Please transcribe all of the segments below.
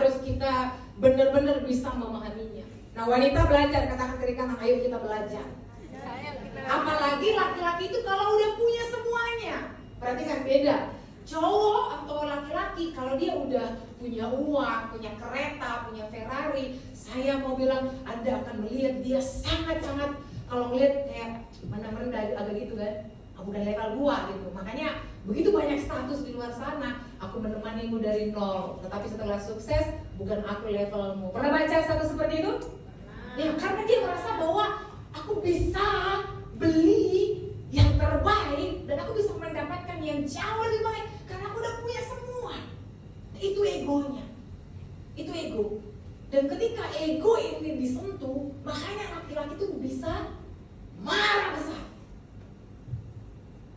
harus kita benar-benar bisa memahaminya. Nah, wanita belajar, katakan kiri kanan, ayo kita belajar. Apalagi laki-laki itu kalau udah punya semuanya. Perhatikan beda. Cowok atau laki-laki kalau dia udah punya uang, punya kereta, punya Ferrari, saya mau bilang Anda akan melihat dia sangat-sangat, kalau ngeliat kayak mana-mana agak gitu kan, udah level 2 gitu. Makanya begitu banyak status di luar sana, aku menemanimu dari nol, tetapi setelah sukses bukan aku levelmu. Pernah baca satu seperti itu? Ya, karena dia merasa bahwa aku bisa beli yang terbaik dan aku bisa mendapatkan yang jauh lebih baik karena aku udah punya semua. Itu egonya. Itu ego. Dan ketika ego ini disentuh, makanya laki-laki itu bisa marah besar.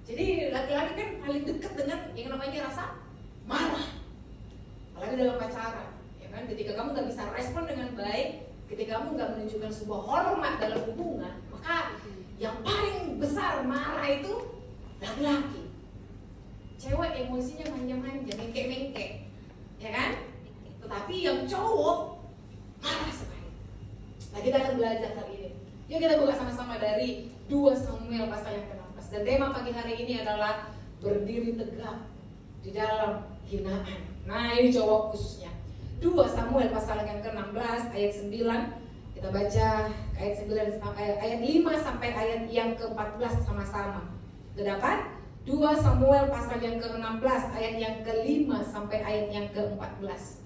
Jadi laki-laki kan paling dekat dengan yang namanya rasa marah. Apalagi dalam pacaran, ya kan? Ketika kamu gak bisa respon dengan baik, ketika kamu gak menunjukkan sebuah hormat dalam hubungan, maka yang paling besar marah itu laki-laki. Cewek emosinya manja-manja, mengke-mengke, ya kan? Tetapi yang cowok marah sekali. Nah, kita akan belajar kali ini. Yuk kita buka sama-sama dari 2 Samuel pasal yang ke-16. Dan tema pagi hari ini adalah berdiri tegak di dalam hinaan. Nah, ini cowok khususnya. 2 Samuel pasal yang ke-16 ayat 9. Kita baca ayat 9 ayat 5 sampai ayat yang ke-14 sama-sama. Sudah dapat? 2 Samuel pasal yang ke-16 ayat yang ke-5 sampai ayat yang ke-14.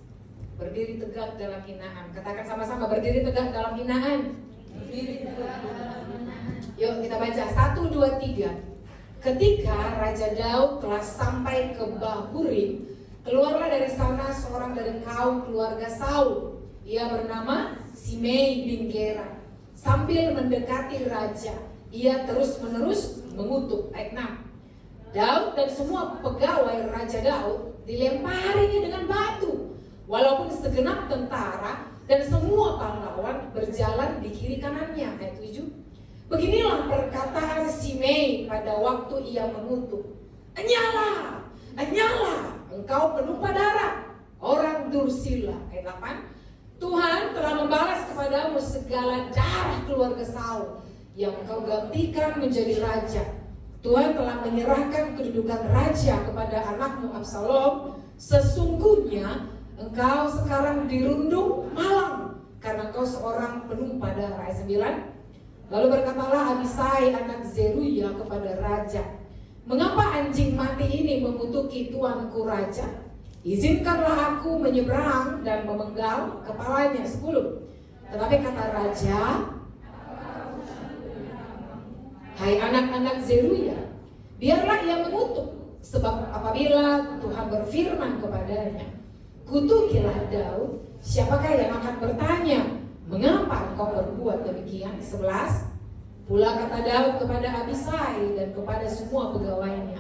Berdiri tegak dalam hinaan. Katakan sama-sama, berdiri tegak dalam hinaan. Berdiri tegak dalam hinaan. Yuk kita baca 1, 2, 3. Ketika Raja Daud telah sampai ke Bahurim, keluarlah dari sana seorang dari kaum keluarga Saul. Ia bernama Simei bin Gera. Sambil mendekati raja, ia terus-menerus mengutuk. Ayat 6. Daud dan semua pegawai Raja Daud dilemparinya dengan batu, walaupun segenap tentara dan semua pahlawan berjalan di kiri kanannya. Ayat 7. Beginilah perkataan Simei pada waktu ia mengutuk. Enyalah, enyalah, engkau penumpah darah, orang Dursila. Ayat 8. Tuhan telah membalas kepadamu segala darah keluarga Saul yang engkau gantikan menjadi raja. Tuhan telah menyerahkan kedudukan raja kepada anakmu Absalom. Sesungguhnya engkau sekarang dirundung malang karena engkau seorang penumpah darah. Ayat 9. Lalu berkatalah Abisai anak Zeruya kepada raja, mengapa anjing mati ini mengutuki tuanku raja? Izinkanlah aku menyeberang dan memenggal kepalanya. 10. Tetapi kata raja, hai anak-anak Zeruya, biarlah ia mengutuk, sebab apabila Tuhan berfirman kepadanya, kutukilah Daud, siapakah yang akan bertanya, mengapa engkau berbuat demikian? 11. Pula kata Daud kepada Abisai dan kepada semua pegawainya,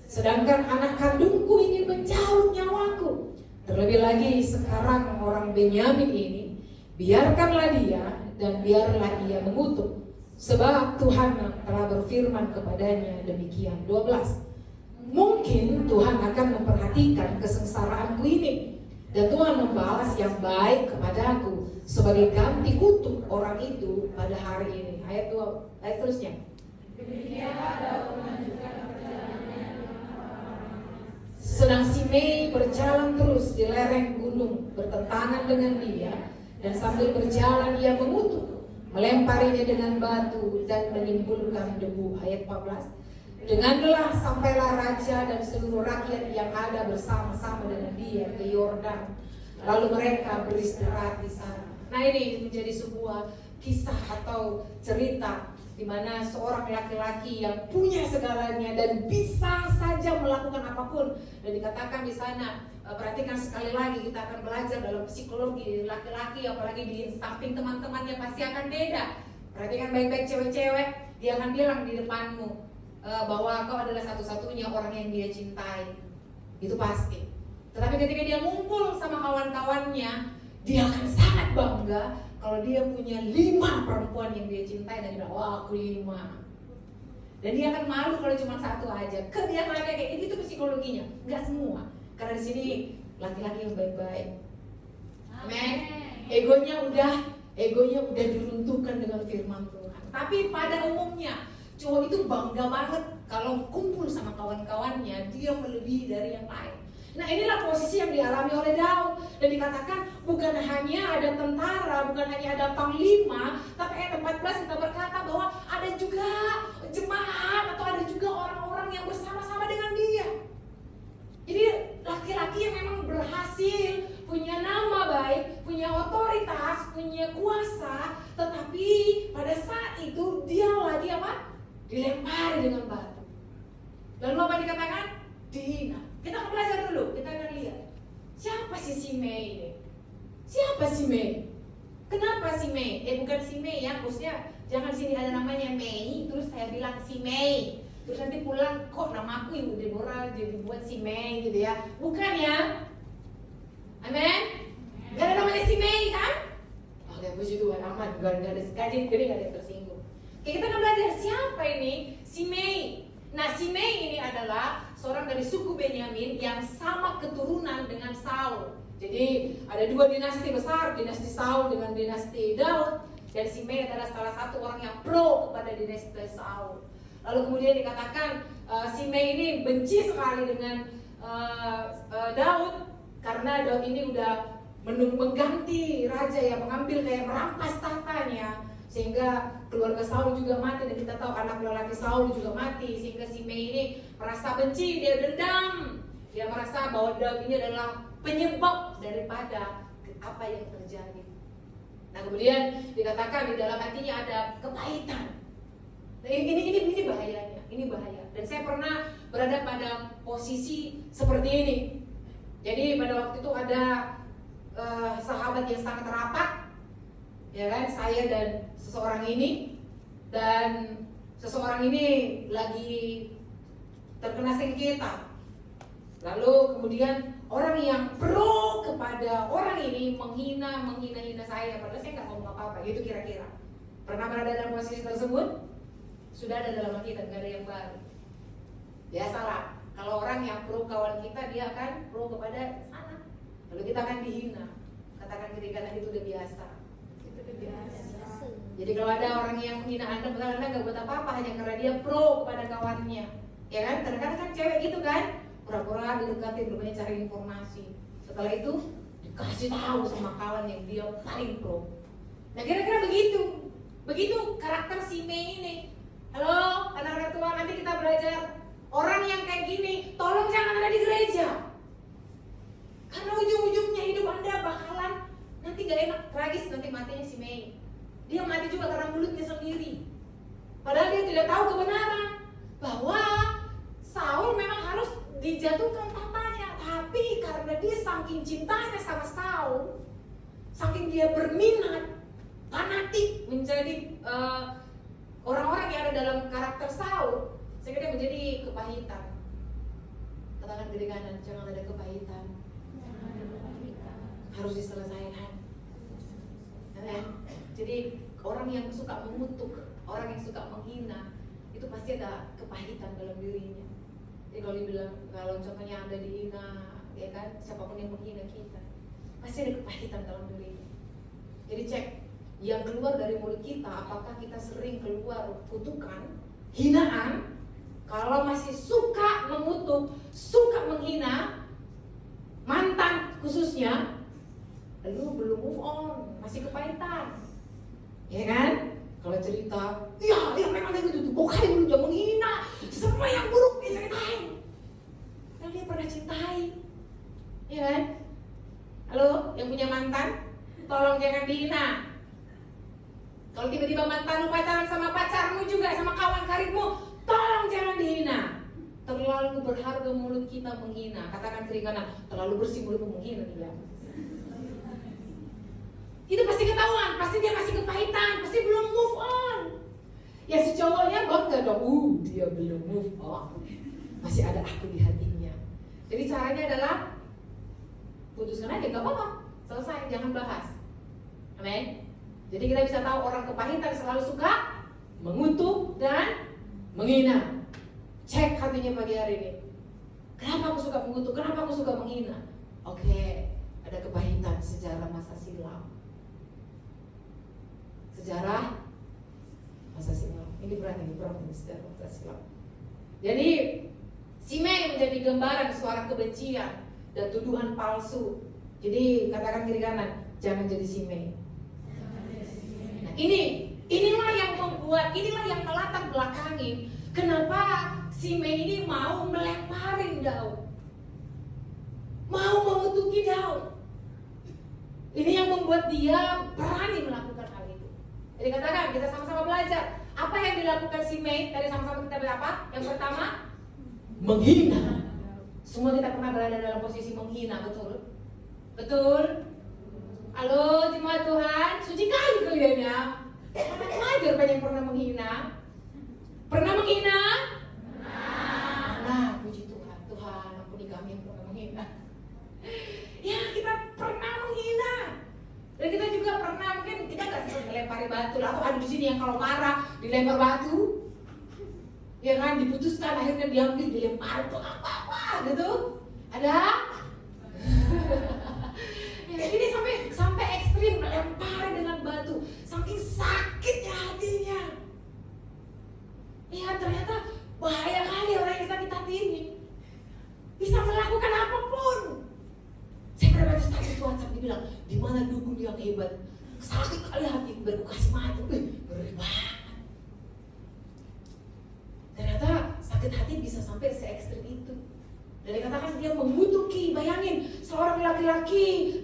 sedangkan anak kandungku ingin mencabut nyawaku, terlebih lagi sekarang orang Benyamin ini, biarkanlah dia dan biarlah ia mengutuk, sebab Tuhan telah berfirman kepadanya demikian. 12. Mungkin Tuhan akan memperhatikan kesengsaraanku ini, dan Tuhan membalas yang baik kepadaku sebagai ganti kutuk orang itu pada hari ini. Ayat 2, ayat terusnya. Sedang Simei berjalan terus di lereng gunung bertentangan dengan dia, dan sambil berjalan ia mengutuk, melemparinya dengan batu dan menimbulkan debu. Ayat 14. Denganlah sampailah raja dan seluruh rakyat yang ada bersama-sama dengan dia ke Yordan, lalu mereka beristirahat di sana. Nah, ini menjadi sebuah kisah atau cerita di mana seorang laki-laki yang punya segalanya dan bisa saja melakukan apapun. Dan dikatakan di sana, perhatikan sekali lagi, kita akan belajar dalam psikologi laki-laki, apalagi di samping teman-temannya pasti akan beda. Perhatikan baik-baik cewek-cewek, dia akan bilang di depanmu bahwa kau adalah satu-satunya orang yang dia cintai. Itu pasti. Tetapi ketika dia ngumpul sama kawan-kawannya, dia akan sangat bangga kalau dia punya 5 perempuan yang dia cintai, dan dia bilang, wah aku 5. Dan dia akan malu kalau cuma 1 aja. Dia kayak gitu, itu psikologinya. Enggak semua. Karena di sini laki-laki yang baik-baik, Amin. Egonya udah diruntuhkan dengan firman Tuhan. Tapi pada umumnya cowok itu bangga banget kalau kumpul sama kawan-kawannya, dia melebihi dari yang lain. Nah, inilah posisi yang dialami oleh Daud. Dan dikatakan bukan hanya ada tentara, bukan hanya ada panglima, tapi ayat 14 kita berkata bahwa ada juga jemaat atau ada juga orang-orang yang bersama-sama dengan dia. Jadi laki-laki yang memang berhasil, punya nama baik, punya otoritas, punya kuasa, tetapi pada saat itu dia lagi apa? Dilempari dengan batu. Lalu apa dikatakan? Dihina. Kita akan belajar dulu, kita akan lihat siapa si Simei ini? Siapa Simei? Kenapa Simei? Bukan Simei ya, maksudnya jangan sini ada namanya Mei, terus saya bilang Simei. Terus nanti pulang, kok namaku Ibu Deborah jadi buat Simei gitu ya. Bukan ya. Amin. Gak ada namanya Simei kan? Oke, puji Tuhan, aman. Gak ada sekali, jadi gak ada yang tersinggung. Oke, kita akan belajar siapa ini Simei. Nah, Simei ini adalah seorang dari suku Benyamin yang sama keturunan dengan Saul. Jadi ada dua dinasti besar, dinasti Saul dengan dinasti Daud. Dan Simei adalah salah satu orang yang pro kepada dinasti Saul. Lalu kemudian dikatakan Simei ini benci sekali dengan Daud karena Daud ini udah mengganti raja yang mengambil kayak merampas tahtanya, sehingga keluarga Saul juga mati, dan kita tahu anak lelaki Saul juga mati, sehingga Simei ini merasa benci, dia dendam, dia merasa bahwa Daud ini adalah penyebab daripada apa yang terjadi. Nah, kemudian dikatakan di dalam hatinya ada kepahitan. Nah, ini bahayanya, ini bahaya. Dan saya pernah berada pada posisi seperti ini. Jadi pada waktu itu ada sahabat yang sangat rapat, ya kan, saya dan seseorang ini, dan seseorang ini lagi terkena sengketa. Lalu kemudian orang yang pro kepada orang ini menghina saya, padahal saya nggak ngomong apa-apa, gitu kira-kira. Pernah berada dalam posisi tersebut? Sudah ada dalam kita, nggak ada yang baru. Biasalah, kalau orang yang pro kawan kita, dia akan pro kepada sana. Lalu kita akan dihina. Katakan ketika itu udah biasa. Itu udah biasa. Jadi kalau ada orang yang menghina Anda, padahal Anda nggak buat apa-apa, hanya karena dia pro kepada kawannya, ya kan? Kadang-kadang kan cewek gitu kan, pura-pura didekatin, berbanyak cari informasi. Setelah itu dikasih tahu sama kawan yang dia paling pro. Nah, kira-kira begitu karakter Simei ini. Halo, anak-anak tua, nanti kita belajar orang yang kayak gini, tolong jangan ada di gereja. Karena ujung-ujungnya hidup Anda bakalan nanti gak enak, tragis nanti matinya Simei. Dia mati juga karena mulutnya sendiri. Padahal dia tidak tahu kebenaran bahwa Saul memang harus dijatuhkan tahtanya, tapi karena dia saking cintanya sama Saul, saking dia berminat, fanatik menjadi orang-orang yang ada dalam karakter Saul, sehingga dia menjadi kepahitan. Katakan kiri kanan, jangan ada kepahitan. Harus diselesaikan. Jadi orang yang suka mengutuk, orang yang suka menghina, itu pasti ada kepahitan dalam dirinya. Jadi kalau dibilang, kalau contohnya Anda dihina, ya kan, siapapun yang menghina kita, pasti ada kepahitan dalam dirinya. Jadi cek yang keluar dari mulut kita, apakah kita sering keluar kutukan, hinaan. Kalau masih suka mengutuk, suka menghina mantan khususnya, lu belum move on, masih kepahitan, ya kan? Kalau cerita, ya memang dia gitu, bukan lu jangan menghina, semua yang buruk dia ceritain. Dan dia pernah cintai, ya kan? Halo, yang punya mantan, tolong jangan dihina. Kalau tiba-tiba mantan lu pacaran sama pacarmu juga, sama kawan karibmu, tolong jangan dihina. Terlalu berharga mulut kita menghina. Katakan kiri kanan, terlalu bersih mulutmu menghina dia. Itu pasti ketahuan, pasti dia masih kepahitan, pasti belum move on. Ya si cowoknya bangga dong, dia belum move on, masih ada aku di hatinya. Jadi caranya adalah putuskan aja, gak apa-apa, selesai, jangan bahas. Amin. Jadi kita bisa tahu orang kepahitan selalu suka mengutuk dan menghina. Cek hatinya pagi hari ini. Kenapa aku suka mengutuk? Kenapa aku suka menghina? Oke, ada kepahitan sejarah masa silam. Sejarah masa silam. Ini berat ini sejarah masa silam. Jadi Simei menjadi gambaran suara kebencian dan tuduhan palsu. Jadi katakan kiri kanan, jangan jadi Simei. Nah, inilah yang melatar belakangi kenapa Simei ini mau melemparin Daud, mau mengutuki Daud. Ini yang membuat dia berani melakukan hal itu. Jadi katakan kita sama-sama belajar apa yang dilakukan Simei. Tadi sama-sama kita belajar apa? Yang pertama, menghina. Semua kita pernah berada dalam posisi menghina, betul? Betul? Halo jemaat Tuhan, suci kali kaliannya. Mana wajar banyak pernah menghina? Pernah menghina? Nah, puji Tuhan, Tuhan ampuni kami yang pernah menghina. Ya, kita pernah menghina. Dan kita juga pernah, mungkin kita nggak sempat melempari batu, atau ada di sini yang kalau marah dilempar batu, ya kan, diputuskan akhirnya diambil dilempar itu apa gitu. Ada? Ya, ini sampai ekstrim melempar dengan batu, saking sakitnya hatinya. Ya ternyata bahaya kali orang yang sakit hati ini bisa melakukan apapun. Saya pernah baca status WhatsApp dibilang, di mana dukun yang hebat, sakit kali hati baru kasih mati, ngeri banget. Ternyata sakit hati bisa sampai se ekstrim itu. Dan dikatakan dia mengutuki, bayangin seorang laki-laki,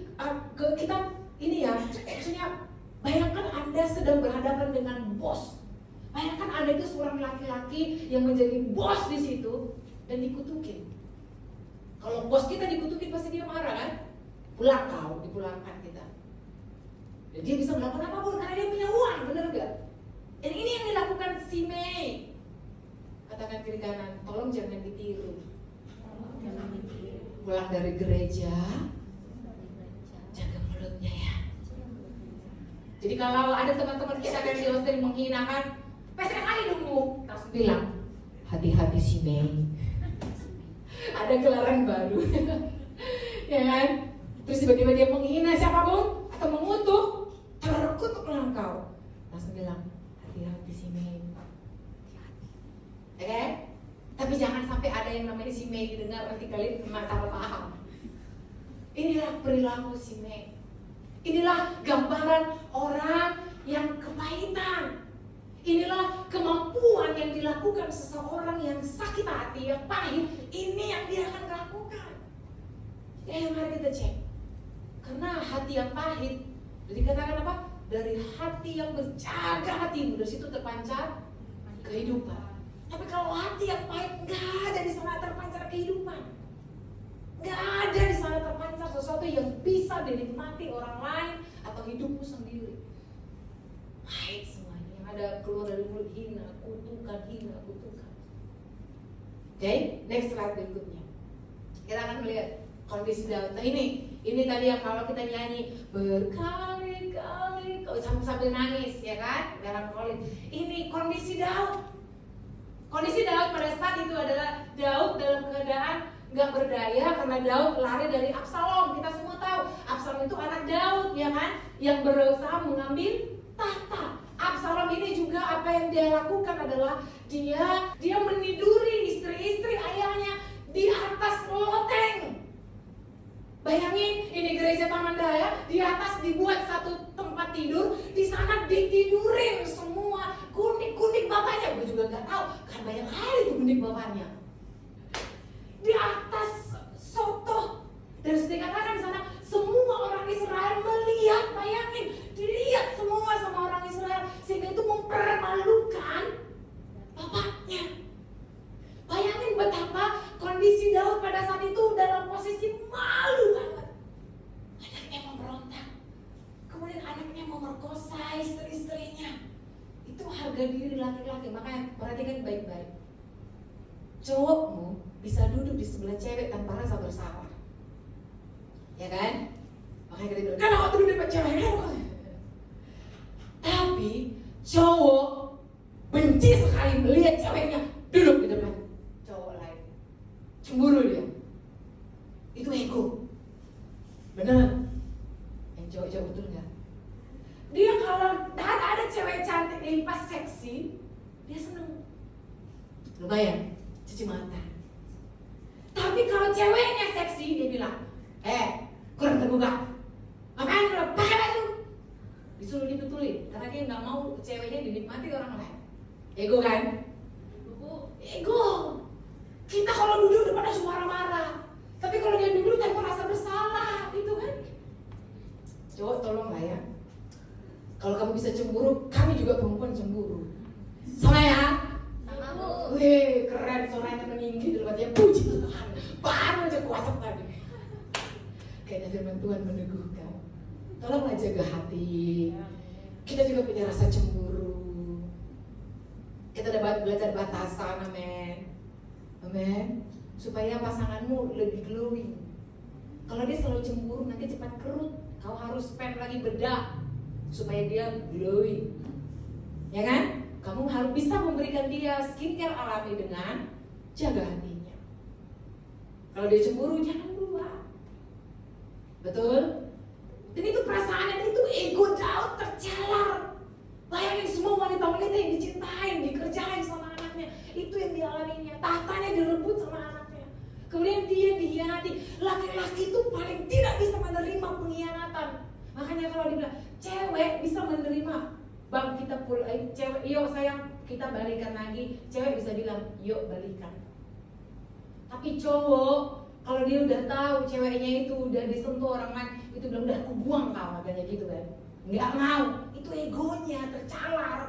kita ini ya, maksudnya bayangkan Anda sedang berhadapan dengan bos. Bayangkan Anda itu seorang laki-laki yang menjadi bos di situ dan dikutukin. Kalau bos kita dikutukin pasti dia marah kan? Dipulangkan kita. Dan dia bisa melakukan apapun karena dia punya uang, benar gak? Dan ini yang dilakukan Simei. Katakan kiri kanan, tolong jangan ditiru. Pulang dari gereja, jaga mulutnya ya. Jadi kalau ada teman-teman kita dari Australia menghinakan, pasti kali dulu, langsung bilang, hati-hati Simei. Ada gelaran baru, ya kan? Terus tiba-tiba dia menghina siapapun atau mengutuk, terkutuk engkau. Langsung bilang, hati-hati Simei. Oke? Tapi jangan sampai ada yang namanya Simei didengar nanti kalian salah paham. Inilah perilaku Simei. Inilah gambaran orang yang kepahitan. Inilah kemampuan yang dilakukan seseorang yang sakit hati, yang pahit. Ini yang dia akan lakukan. Ya, mari kita cek. Karena hati yang pahit, jadi katakan apa? Dari hati yang berjaga hatimu, dari situ terpancar kehidupan. Tapi kalau hati yang pahit, nggak ada di sana terpancar kehidupan. Nggak ada di sana terpancar sesuatu yang bisa dinikmati orang lain atau hidupmu sendiri. Pahit semuanya, yang ada keluar dari mulut hina, kutukan. Oke, next slide berikutnya. Kita akan melihat kondisi Daud. Nah ini tadi yang kalau kita nyanyi berkali-kali, sambil nangis, ya kan? Dalam kolit. Ini kondisi Daud. Kondisi Daud pada saat itu adalah Daud dalam keadaan gak berdaya karena Daud lari dari Absalom. Kita semua tahu Absalom itu anak Daud, ya kan? Yang berusaha mengambil tahta. Absalom ini juga apa yang dia lakukan adalah dia meniduri istri-istri ayahnya di atas loteng. Bayangin, ini gereja Taman Daya, di atas dibuat satu tempat tidur, di sana ditidurin semua kunik-kunik bapaknya. Gue juga nggak tahu, kan banyak kali tuh kunik bapaknya. Di atas soto, dan sedikit katakan di sana semua orang Israel melihat, bayangin, dilihat semua sama orang Israel, sehingga itu mempermalukan bapaknya. Bayangin betapa kondisi Daud pada saat itu dalam posisi malu banget. Anaknya memberontak, kemudian anaknya memerkosa istri-istrinya. Itu harga diri laki-laki. Makanya perhatikan baik-baik. Cowokmu bisa duduk di sebelah cewek tanpa rasa bersalah, ya kan? Makanya kita bilang, kenapa duduk di depan cewek? Tapi cowok benci sekali melihat ceweknya duduk di depan cowok lain. Cemburu dia. Itu ego. Bener? Yang cowok-cowok betul nggak? Dia kalau ada cewek cantik yang pas seksi, dia seneng. Lumayan, cuci mata. Tapi kalau ceweknya seksi, dia bilang, kurang terbuka. Ngapain lo pakai baju? Disuruh dibetulin, karena dia nggak mau ceweknya dinikmati orang lain. Ego kan? Ego. Kita kalau duduk depan langsung marah-marah. Tapi kalau dia duduk tanpa rasa bersalah, itu kan? Cowok tolonglah ya. Kalau kamu bisa cemburu, kami juga perempuan cemburu. Sama ya? Wih, keren, suaranya meninggi daripada dia. Puji Tuhan, baru aja kuasa tadi. Kayaknya firman Tuhan meneguhkan. Tolonglah jaga hati. Kita juga punya rasa cemburu. Kita udah belajar batasan, amin. Amin. Supaya pasanganmu lebih glowing. Kalau dia selalu cemburu, nanti cepat kerut. Kau harus spend lagi bedak supaya dia glowing. Ya kan? Kamu harus bisa memberikan dia skincare alami dengan jaga hatinya. Kalau dia cemburu, jangan buat. Betul? Dan itu perasaan dan itu ego jauh tercelar. Bayangin semua wanita-wanita yang dicintain, dikerjain sama anaknya. Itu yang dialaminya. Tahtanya direbut sama anaknya. Kemudian dia dihianati. Laki-laki itu paling tidak bisa menerima pengkhianatan. Makanya kalau dibilang cewek bisa menerima, bang kita cewek, yuk sayang kita balikan lagi. Cewek bisa bilang, yuk balikan. Tapi cowok, kalau dia udah tahu ceweknya itu udah disentuh orang lain, itu bilang udah aku buang kau, katanya gitu kan. Nggak mau, itu egonya tercalar.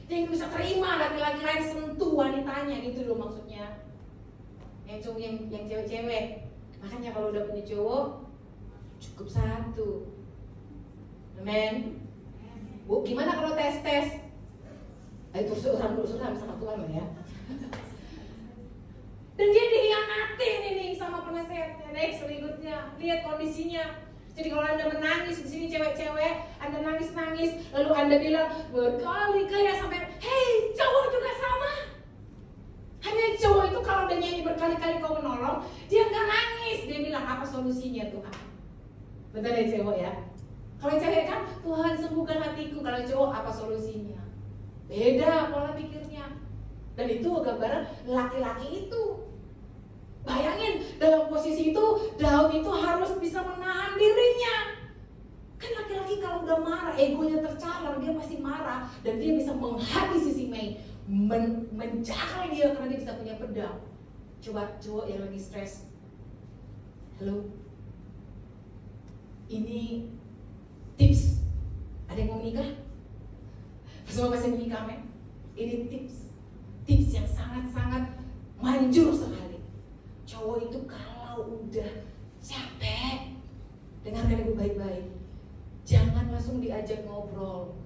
Dia nggak bisa terima laki-laki lain sentuh wanitanya, gitu loh maksudnya. Yang cowok, yang cewek-cewek. Makanya kalau udah punya cowok, cukup satu. Amen. Bu, gimana kalau tes? Ayo terus-terusan sama Tuhan ya. Dan dia dihianatin ini sama penasehatnya. Next berikutnya, lihat kondisinya. Jadi kalau Anda menangis di sini cewek-cewek, Anda nangis-nangis, lalu Anda bilang berkali-kali sampai, hey cowok juga sama. Hanya cowok itu kalau udah nyanyi berkali-kali kau menolong, dia nggak nangis. Dia bilang apa solusinya Tuhan? Betul ya cowok ya. Kalau cewek kan Tuhan sembuhkan hatiku. Kalau cowok apa solusinya? Beda pola pikirnya. Dan itu gambaran laki-laki itu. Bayangin dalam posisi itu Daud itu harus bisa menahan dirinya. Kan laki-laki kalau udah marah, egonya tercalar, dia pasti marah. Dan dia bisa menghabisi si Mei, menjaga dia karena dia bisa punya pedang. Coba cowok yang lagi stres, halo, ini tips. Ada yang mau menikah? Semua pasti menikah, men. Ini tips yang sangat-sangat manjur sekali. Cowok itu kalau udah capek, dengarkan ibu baik-baik. Jangan langsung diajak ngobrol.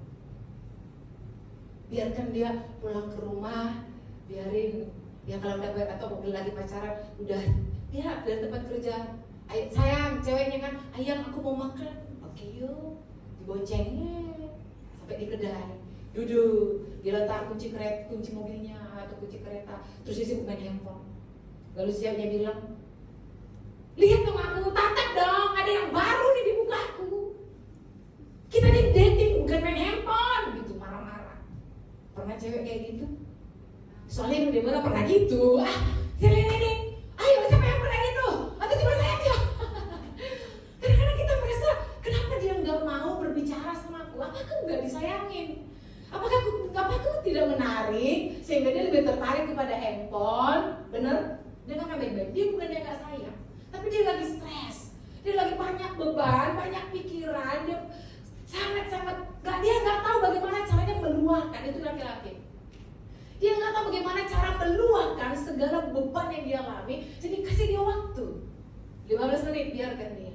Biarkan dia pulang ke rumah, biarin ya kalau udah atau mobil lagi pacaran, udah ya dari tempat kerja. Sayang, ceweknya kan, ayang aku mau makan. Oke yuk, diboncengnya sampai di kedai. Duduk, dia letak kunci mobilnya atau kunci kereta, terus dia sibuk main handphone. Lalu siapnya bilang, lihat dong aku, tatap dong, ada yang baru nih di mukaku. Kita nih dating, bukan main handphone. Gitu, marah-marah. Pernah cewek kayak gitu? Soalnya udah mana pernah gitu. Sini, ayo siapa yang pernah gitu? Atau cuma saya aja? Kadang-kadang kita merasa, kenapa dia gak mau berbicara sama aku? Apakah aku gak disayangin? Apakah aku tidak menarik sehingga dia lebih tertarik kepada handphone? Bener? Dengarkan baik-baik, dia bukan dia gak sayang, tapi dia lagi stres, dia lagi banyak beban, banyak pikiran, dia sangat-sangat dia nggak tahu bagaimana caranya meluahkan. Itu laki-laki, dia nggak tahu bagaimana cara meluahkan segala beban yang dia alami. Jadi kasih dia waktu 15 menit, biarkan dia.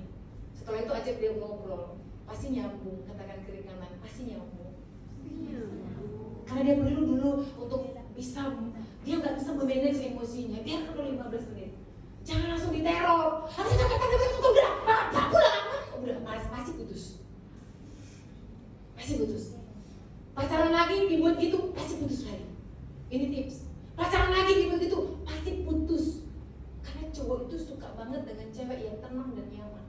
Setelah itu ajak dia ngobrol, pasti nyambung. Katakan kiri kanan, pasti nyambung. Karena dia perlu dulu untuk bisa, dia nggak bisa memanage emosinya. Biarkan dulu 15 menit. Jangan langsung diteror. Udah, pasti putus. Pasti putus. Pacaran lagi dibuat gitu, pasti putus lagi. Ini tips. Pacaran lagi dibuat gitu, pasti putus. Karena cowok itu suka banget dengan cewek yang tenang dan nyaman.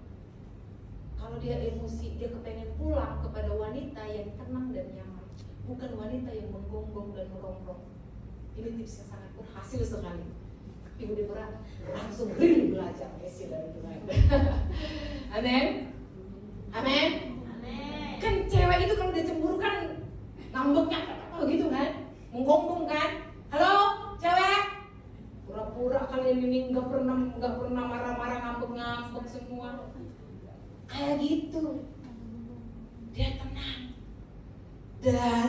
Kalau dia emosi, dia kepengen pulang kepada wanita yang tenang dan nyaman, bukan wanita yang menggonggong dan merongrong. Ini tips yang sangat berhasil sekali. Ibu Deborah langsung belajar Messi dari Tuhan. Amin. Amin. Kan cewek itu kalau dia cemburu kan ngambeknya gitu kan, menggonggong kan. Halo, cewek. Pura-pura kalian ini nggak pernah marah-marah, ngambek semua. Kayak gitu. Dia tenang. Dan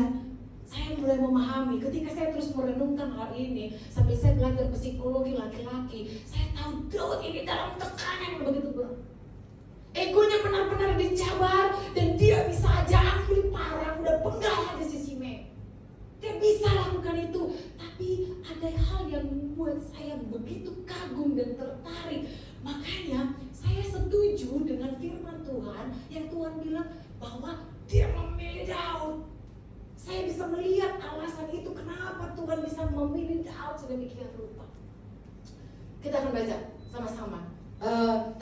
saya mulai memahami ketika saya terus merenungkan hal ini sambil saya belajar psikologi laki-laki, saya tahu Daud ini dalam tekanan yang begitu berat. Egonya benar-benar dicabar dan dia bisa aja ambil parang dan penggal di sisi Mei. Dia bisa lakukan itu, tapi ada hal yang membuat saya begitu kagum dan tertarik. Makanya saya setuju dengan firman Tuhan yang Tuhan bilang bahwa dia memilih Daud. Saya bisa melihat alasan itu kenapa Tuhan bisa memilih Daud sedemikian rupa. Kita akan baca sama-sama.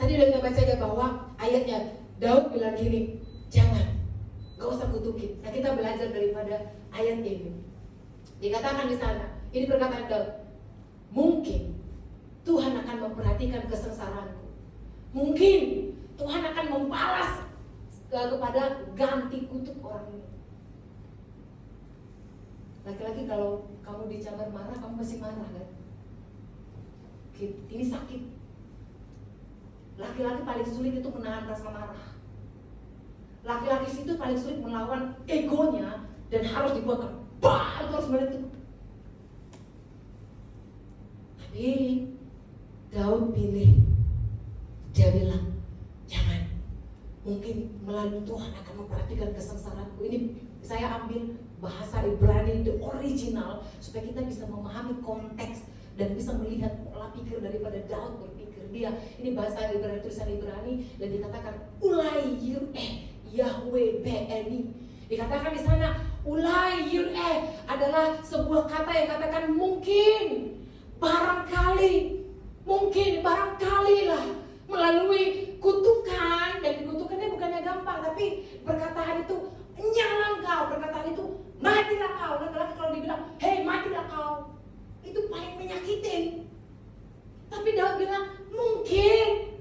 Tadi udah kita baca ya bahwa ayatnya Daud bilang gini, jangan, gak usah kutukin. Nah kita belajar daripada ayat ini. Dikatakan di sana, ini perkataan Daud, mungkin Tuhan akan memperhatikan kesengsaraanku. Mungkin Tuhan akan membalas kepada ganti kutuk orang ini. Laki-laki kalau kamu dicabar marah, kamu masih marah kan? Ini sakit. Laki-laki paling sulit itu menahan rasa marah. Laki-laki itu paling sulit melawan egonya dan harus dibuatkan harus meletup. Tapi Daud pilih, dia bilang jangan, mungkin melalui Tuhan akan memperhatikan kesengsaraanku. Ini saya ambil bahasa Ibrani the original supaya kita bisa memahami konteks dan bisa melihat pola pikir daripada Daud berpikir. Dia ini bahasa Ibrani, tulisan Ibrani, dan dikatakan ulai Yahweh Be'eni. Dikatakan di sana ulai adalah sebuah kata yang katakan mungkin, barangkali lah melalui kutukan. Dan kutukannya bukannya gampang, tapi perkataan itu nyala kau, perkataan itu matilah kau. Laki-laki kalau dibilang hei matilah kau, itu paling menyakitin. Tapi Daud bilang mungkin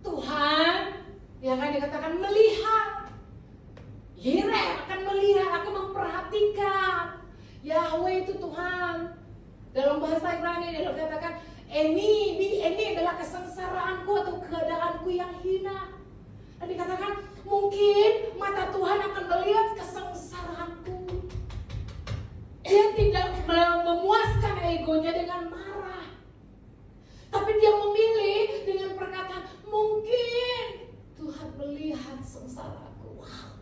Tuhan, ya kan, dikatakan melihat, Yireh akan melihat, akan memperhatikan. Yahweh itu Tuhan. Dalam bahasa Ibrani dia katakan ini adalah kesengsaraanku atau keadaanku yang hina. Dan dikatakan mungkin mata Tuhan akan melihat kesengsaraanku. Dia tidak memuaskan egonya dengan marah, tapi dia memilih dengan perkataan mungkin Tuhan melihat sengsaraku. Wow,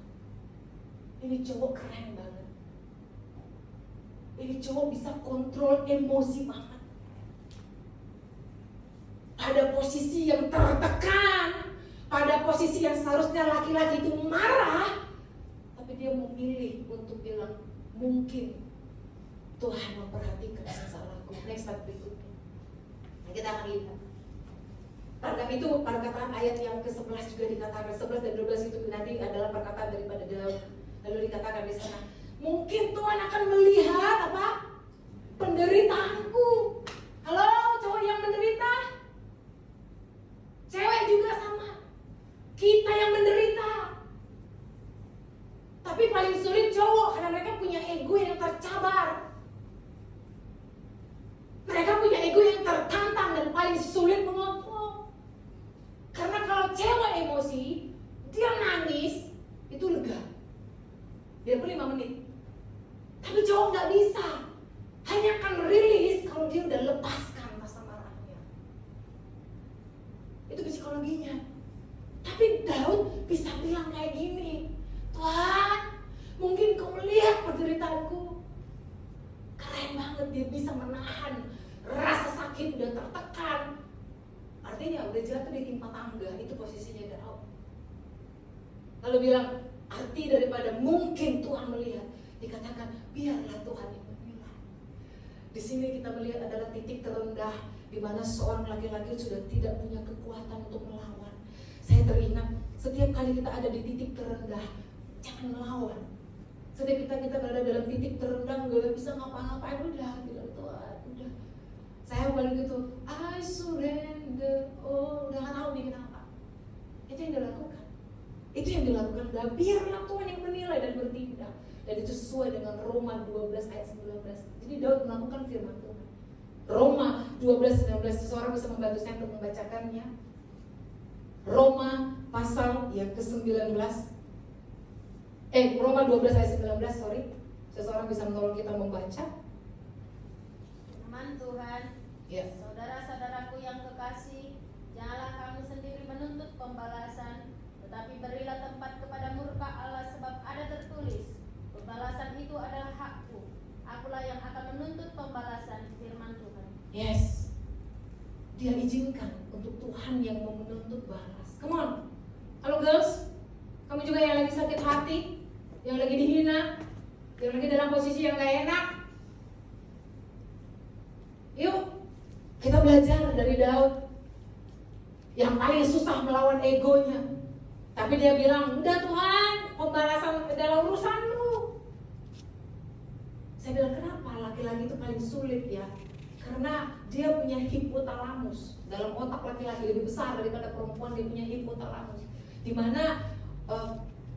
ini cowok keren banget. Ini cowok bisa kontrol emosi banget. Pada posisi yang tertekan, pada posisi yang seharusnya laki-laki itu marah, tapi dia memilih untuk bilang mungkin Tuhan memperhatikan sengsaraku. Next slide berikutnya. Nah, kita akan lihat. Itu perkataan ayat yang ke-11 juga dikatakan, 11 dan 12 itu nanti adalah perkataan daripada Daud. Lalu dikatakan di sana, mungkin Tuhan akan melihat apa? Penderitaanku. Halo, cowok yang menderita. Cewek juga sama. Kita yang menderita. Tapi paling sulit cowok karena mereka punya ego yang tercabar. Mereka punya ego yang tertantang dan paling sulit mengontrol. Karena kalau cewek emosi, dia nangis, itu lega. Biarpun 5 menit. Tapi cowok gak bisa. Hanya akan rilis kalau dia udah lepaskan rasa marahnya. Itu psikologinya. Tapi Daud bisa bilang kayak gini, Tuhan, mungkin kau melihat penderitaanku. Keren banget, dia bisa menahan rasa sakit, udah tertekan. Artinya udah jatuh di timpa tangga, itu posisinya Daud. Lalu bilang, arti daripada mungkin Tuhan melihat, dikatakan biarlah Tuhan yang menilai. Di sini kita melihat adalah titik terendah di mana seorang laki-laki sudah tidak punya kekuatan untuk melawan. Saya teringat Setiap kali kita ada di titik terendah, jangan melawan. Setiap kita berada dalam titik terendah, gak bisa ngapa-ngapain, udah bilang Tuhan, udah. Saya balik gitu, I surrender, udah gak tahu bikin apa. Itu yang dilakukan. Itu yang dilakukan, dan biarlah Tuhan yang menilai dan bertindak. Dan itu sesuai dengan Roma 12 ayat 19. Jadi Daud melakukan firman Tuhan. Roma 12:19, seseorang bisa membantu saya untuk membacakannya. Roma pasal yang ke-19. Roma 12 ayat 19, sorry. Seseorang bisa menolong kita membaca. Firman Tuhan, Ya. Saudara-saudaraku yang kekasih, janganlah kamu sendiri menuntut pembalasan, tetapi berilah tempat kepada murka Allah, sebab ada tertulis, pembalasan itu adalah hakku, akulah yang akan menuntut pembalasan, firman Tuhan. Yes. Dia izinkan untuk Tuhan yang mau menuntut balas. Come on. Halo girls, kamu juga yang lagi sakit hati, yang lagi dihina, yang lagi dalam posisi yang gak enak. Yuk, kita belajar dari Daud yang paling susah melawan egonya. Tapi dia bilang, udah Tuhan, pembalasan adalah urusanmu. Saya bilang, kenapa laki-laki itu paling sulit ya? Karena dia punya hipotalamus. Dalam otak laki-laki lebih besar daripada perempuan, dia punya hipotalamus, di mana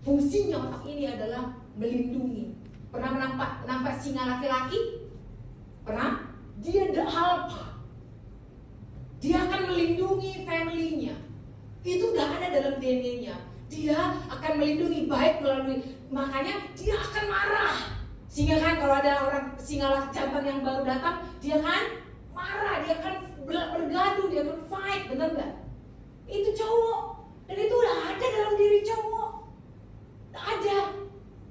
fungsinya otak ini adalah melindungi. Pernah nampak singa laki-laki? Pernah? Dia the alpha. Dia akan melindungi family-nya. Itu udah ada dalam DNA-nya. Dia akan melindungi baik melalui, makanya dia akan marah. Sehingga kan kalau ada orang singa jantan yang baru datang, dia kan marah, dia akan bergaduh, dia akan fight, bener nggak? Itu cowok, dan itu udah ada dalam diri cowok, ada.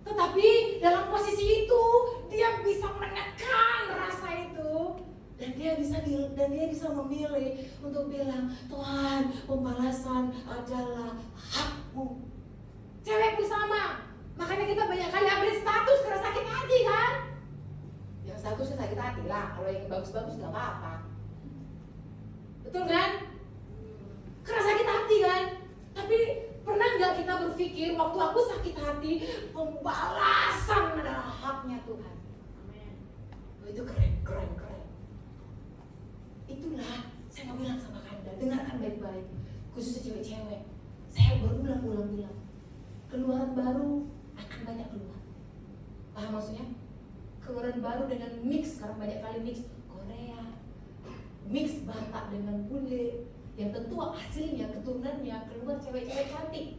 Tetapi dalam posisi itu dia bisa menekan rasa itu, dan dia bisa memilih untuk bilang, Tuhan, pembalasan adalah hakmu. Cewek itu sama, makanya kita banyak kali update status karena sakit hati kan? Yang statusnya sakit hati lah, kalau yang bagus-bagus nggak apa-apa. Betul kan? Karena sakit hati kan? Tapi pernah nggak kita berpikir waktu aku sakit hati, pembalasan adalah haknya Tuhan. Amin. Itu keren. Itulah saya mau bilang sama kalian, dengarkan baik-baik, khususnya cewek-cewek. Saya berulang-ulang bilang, keluaran baru akan banyak keluar. Paham maksudnya? Keluaran baru dengan mix, sekarang banyak kali mix Korea, mix Batak dengan bule, yang tentu hasilnya, keturunannya keluar cewek-cewek cantik.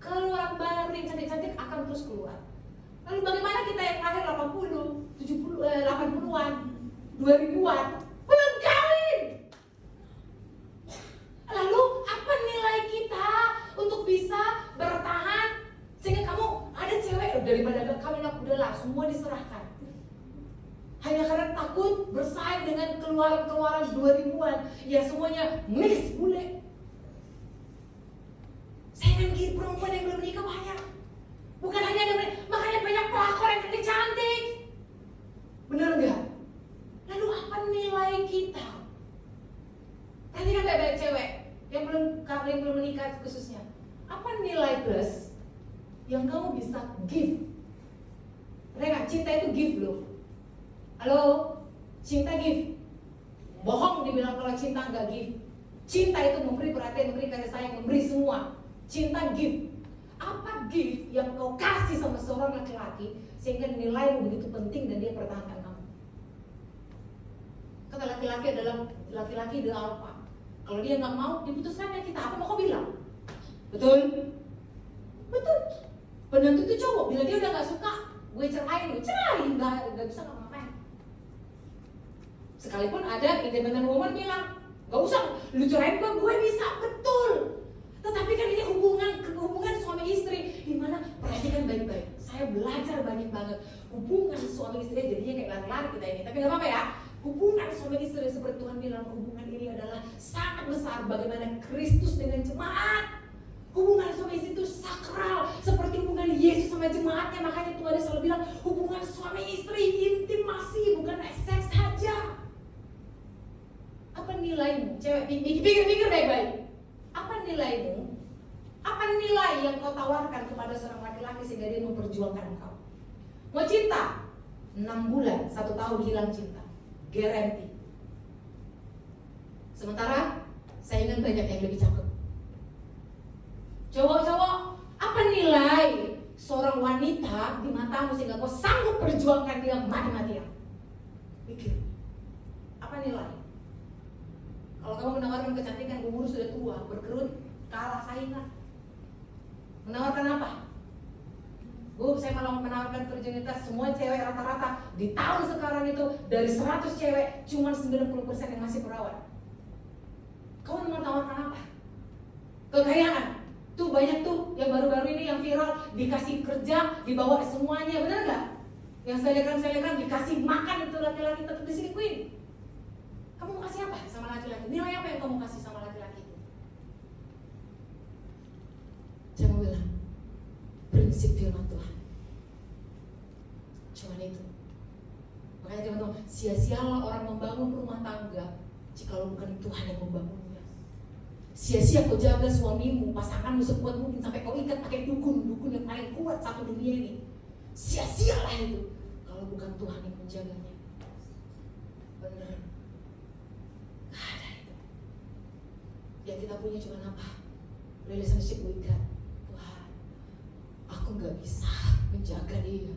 Keluaran baru yang cantik-cantik akan terus keluar. Lalu bagaimana kita yang akhir 80, 70, 80-an, 2000-an belum kawin? Lalu apa nilai kita untuk bisa bertahan sehingga kamu ada cewek daripada gak kawin, aku udahlah semua diserahkan. Hanya karena takut bersaing dengan keluaran 2000-an yang semuanya mix bule. Saingan perempuan yang belum menikah banyak. Bukan hanya ada, makanya banyak pelakor yang cantik. Bener nggak? Lalu apa nilai kita? Perhatikan baik-baik cewek yang belum menikah khususnya. Apa nilai plus yang kamu bisa give? Mereka cinta itu give loh. Halo, cinta give. Bohong dibilang kalau cinta nggak give. Cinta itu memberi perhatian, memberi kasih sayang, memberi semua. Cinta give. Apa give yang kau kasih sama seorang laki-laki sehingga nilaimu begitu penting dan dia pertahankan kamu? Kata laki-laki adalah laki-laki the alpha. Kalau dia nggak mau, diputuskan ya kita. Apa mau kau bilang? Betul? Betul. Penentu itu cowok. Bila dia udah nggak suka, gue cerain, nggak bisa ngapa-ngapain. Sekalipun ada independent woman bilang, gak usah lu cerain gue bisa, betul. Tetapi kan ini hubungan suami istri, dimana perhatikan baik-baik. Saya belajar banyak banget hubungan suami istri, jadinya kayak lari-lari kita ini. Tapi gak apa-apa ya. Hubungan suami istri seperti Tuhan bilang, hubungan ini adalah sangat besar. Bagaimana Kristus dengan jemaat. Hubungan suami istri itu sakral, seperti hubungan Yesus sama jemaatnya. Makanya Tuhan selalu bilang hubungan suami istri intimasi, bukan seks saja. Apa nilaimu? Cewek, pikir baik-baik. Apa nilaimu? Apa nilai yang kau tawarkan kepada seorang laki-laki sehingga dia memperjuangkan engkau? Mau cinta? 6 bulan, 1 tahun hilang cinta, guarantee. Sementara saingan banyak yang lebih cakep. Cowok-cowok, apa nilai seorang wanita di matamu sehingga kau sanggup perjuangkan dia mati-matian? Pikir, apa nilai? Kalau kamu menawarkan kecantikan, umur sudah tua, berkerut, kalah saingan. Menawarkan apa? Bu, saya malah menawarkan virginitas. Semua cewek rata-rata di tahun sekarang itu dari 100 cewek cuma 90% yang masih perawan. Kamu menawarkan apa? Kekayaan. Tuh banyak tuh yang baru-baru ini yang viral, dikasih kerja, dibawa semuanya, benar nggak? Yang selegram dikasih makan itu laki-laki tetap diselingkuhin. Kamu mau kasih apa sama laki-laki? Nilai apa yang kamu kasih sama laki-laki itu? Saya mau bilang, prinsip firman Tuhan. Cuman itu. Makanya teman-teman, sia-sialah orang membangun rumah tangga jikalau bukan Tuhan yang membangunnya. Sia-sia kau jaga suamimu, pasanganmu sekuat mungkin sampai kau ikat pakai dukun yang paling kuat satu dunia ini. Sia-sialah itu kalau bukan Tuhan yang menjaganya. Benar. Gak ada itu. Yang kita punya cuma apa? Relationship with God. Tuhan, aku gak bisa menjaga dia,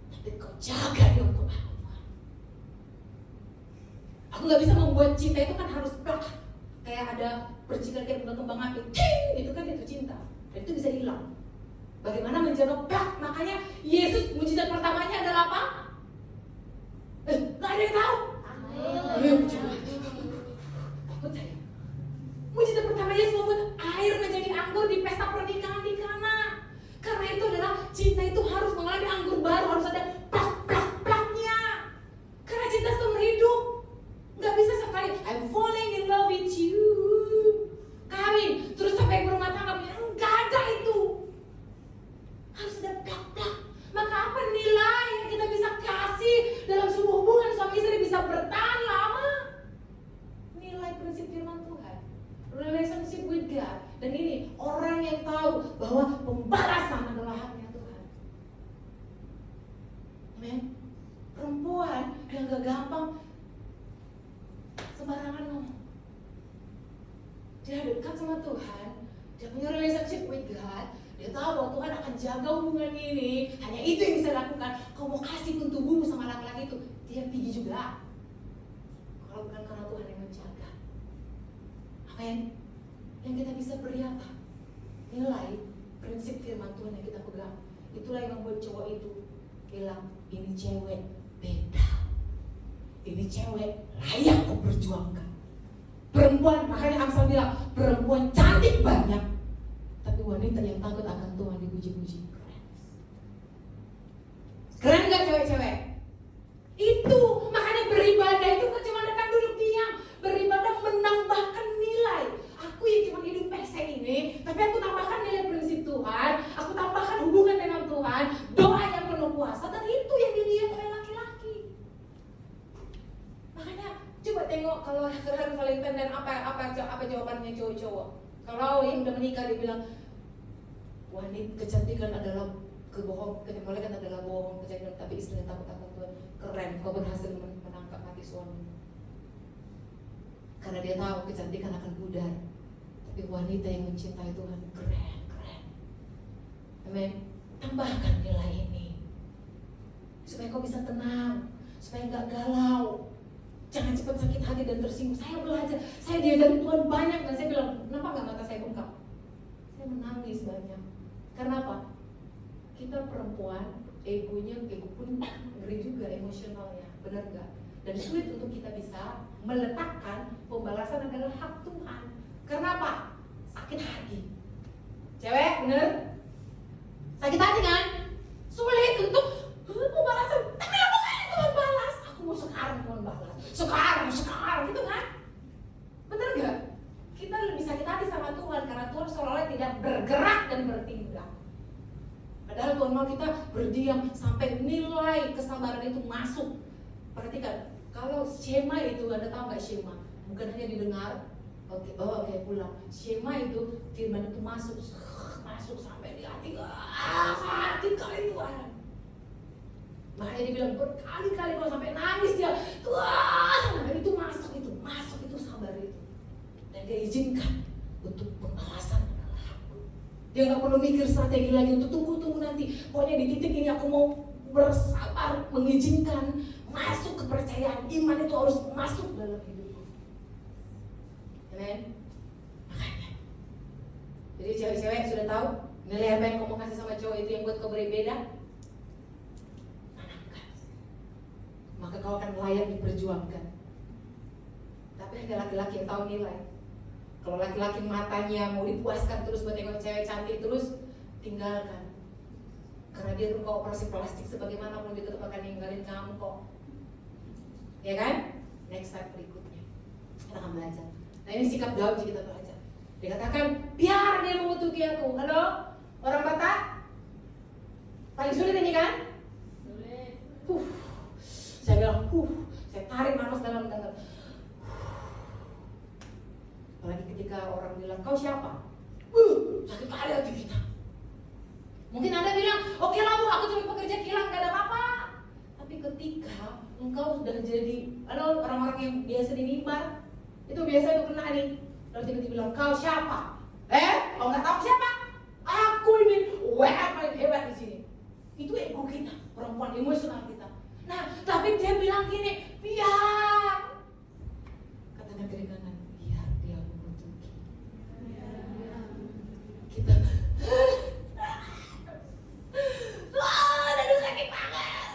tapi kau jaga dia untuk aku, Tuhan. Aku gak bisa membuat cinta itu kan harus kayak ada percikan kayak bunga kembang api, itu kan itu cinta, dan itu bisa hilang. Bagaimana menjaga makanya Yesus mujizat pertamanya adalah apa? Gak ada yang tahu. Takut saya. Mujizat pertama Yesus membuat air menjadi anggur di pesta pernikahan di Kana. Karena itu adalah cinta itu harus mengalami anggur baru, harus ada plak-plak-plaknya. Karena cinta seumur hidup. Gak bisa sekali I'm falling in love with you, kawin terus sampai berumah tangga, enggak ada itu. Harus ada plak-plak. Maka apa nilai yang kita bisa kasih dalam sebuah hubungan suami istri bisa bertahan lama? Nilai prinsip firman Tuhan, relationship with God. Dan ini orang yang tahu bahwa pembalasan adalah haknya Tuhan. Amen. Perempuan yang gak gampang sembarangan ngomong. Dia dekat sama Tuhan, dia punya relationship with God, dia tahu bahwa Tuhan akan jaga hubungan ini. Hanya itu yang bisa dilakukan. Kau mau kasih pun tubuhmu sama laki-laki itu, dia tinggi juga. Kalau bukan karena Tuhan yang menjaga. Amin. Yang kita bisa beri apa? Nilai prinsip firman Tuhan yang kita pegang. Itulah yang membuat cowok itu bilang, ini cewek beda, ini cewek layak kau perjuangkan. Perempuan, makanya Amsal bilang, perempuan cantik banyak, tapi wanita yang takut akan Tuhan dipuji-puji. Keren gak cewek-cewek? Itu, makanya beribadah itu bukan cuma dekat duduk diam. Beribadah menambahkan nilai. Aku yang cuma hidup pesek ini, tapi aku tambahkan nilai prinsip Tuhan. Aku tambahkan hubungan dengan Tuhan, doa yang penuh kuasa, dan itu yang dilihat oleh laki-laki. Makanya coba tengok kalau hari Valentine dan apa jawabannya cowok-cowok. Kalau yang udah menikah dia bilang, wanita kecantikan adalah kecantikan adalah bohong, kecantikan tapi istrinya takut Tuhan. Keren, kau berhasil menangkap hati suami. Karena dia tahu kecantikan akan pudar, tapi wanita yang mencintai Tuhan keren. Amin. Tambahkan nilai ini supaya kau bisa tenang, supaya nggak galau. Jangan cepat sakit hati dan tersinggung. Saya belajar, saya diajari Tuhan banyak, dan saya bilang, kenapa nggak mata saya bengkak? Saya menangis banyak. Karena apa? Kita perempuan, ego pun ngeri juga emosionalnya, benar nggak? Dan sulit untuk kita bisa meletakkan pembalasan adalah hak Tuhan. Karena apa? Sakit hati. Cewek, bener? Sakit hati kan? Sulit untuk pembalasan. Tapi lakukan Tuhan balas. Aku mau sekarang Tuhan balas. Sekarang gitu kan? Bener gak? Kita lebih sakit hati sama Tuhan karena Tuhan seolah-olah tidak bergerak dan bertindak. Padahal Tuhan mau kita berdiam sampai nilai kesabaran itu masuk. Perhatikan, kalau Shema itu, Anda tahu gak Shema? Bukan hanya didengar, oke, pulang. Shema itu, firman itu masuk masuk sampai di hati. Sakit kali Tuhan. Makanya dia bilang berkali-kali kalau sampai nangis dia, Tuhan, itu masuk itu sabar itu. Dan dia izinkan untuk pembalasan adalah hakku. Dia nggak perlu mikir strategi lagi untuk tunggu nanti. Pokoknya di titik ini aku mau bersabar, mengizinkan masuk kepercayaan. Iman itu harus masuk dalam hidupku. Amen. Makanya. Jadi cewek-cewek sudah tahu nilai apa yang kamu kasih sama cowok itu yang buat kau berbeda. Maka kau akan layak diperjuangkan. Tapi ada laki-laki yang tahu nilai. Kalau laki-laki matanya mau dipuaskan terus buat tengok cewek cantik terus, tinggalkan. Karena dia tuh kau operasi plastik sebagaimana pun dia tetap akan ninggalin kamu kok. Ya kan? Next step berikutnya kita akan belajar. Nah ini sikap Daud kita belajar. Dia katakan, biar dia mengutuki aku. Halo? Orang Batak? Paling sulit ini kan? Sulit. Saya bilang, saya tarik nafas dalam-dalam. Apalagi ketika orang bilang, kau siapa? Sakit kali hati kita. Mungkin Anda bilang, oke lah Bu, aku cuma pekerja kilang, gak ada apa-apa. Tapi ketika engkau sudah jadi, orang-orang yang biasa di mimbar, itu biasa itu kena nih. Lalu tiba-tiba bilang, kau siapa? Kau nggak tahu siapa? Aku ini, paling hebat di sini. Itu ego kita, perempuan emosional kita. Nah, tapi dia bilang gini, biar. Katakan kiri kanan, biar dia mengutuki. Kita, aduh sakit banget.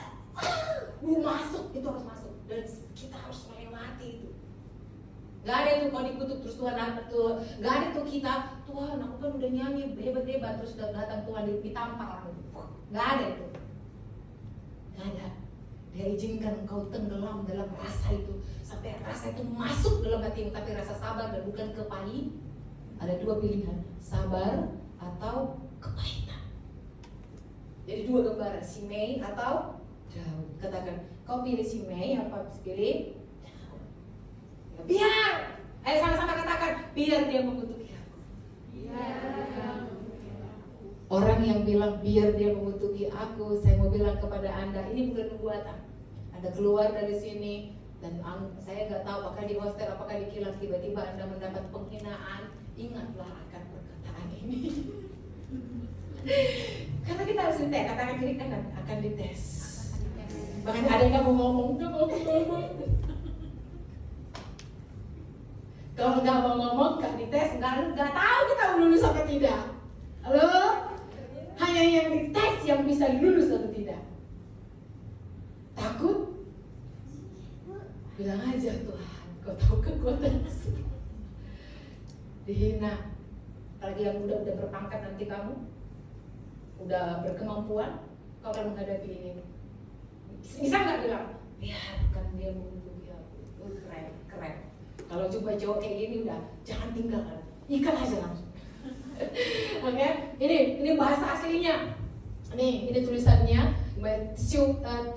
Masuk, itu harus masuk. Dan kita harus melewati itu. Gak ada itu kalau dikutuk terus Tuhan tuh, gak ada tuh kita, Tuhan aku kan udah nyanyi hebat-hebat terus udah datang Tuhan ditampar. Gak ada itu. Gak ada. Dia izinkan engkau tenggelam dalam rasa itu sampai rasa itu masuk dalam hatimu, tapi rasa sabar dan bukan kepahitan. Ada dua pilihan, sabar atau kepahitan. Jadi dua gambaran, si Mei atau Daud. Katakan, kau pilih si Mei apa pilih Daud? Biar, ayo sama-sama katakan, biar dia mengutuki aku. Orang yang bilang biar dia mengutuki aku, saya mau bilang kepada Anda, ini bukan nubuatan. Anda keluar dari sini dan saya nggak tahu apakah di hostel, apakah di kilang, tiba-tiba Anda mendapat penghinaan. Ingatlah akan perkataan ini. Karena kita harus dites, katakan kiri kanan akan dites. Bahkan ada yang nggak mau ngomong. Kalau nggak mau ngomong, nggak dites, nggak tahu kita lulus apa tidak. Halo? Hanya yang dites yang bisa lulus atau tidak. Takut? Bilang aja, Tuhan, kau tahu kekuatan dihina. Apalagi yang udah berpangkat nanti kamu, udah berkemampuan, kau akan menghadapi ini. Bisa nggak bilang, biarkan dia mengutuki aku. Keren. Kalau jumpa cowok kayak gini udah, jangan tinggalkan, ikat aja langsung. Oke, ini bahasa aslinya. Nih, ini tulisannya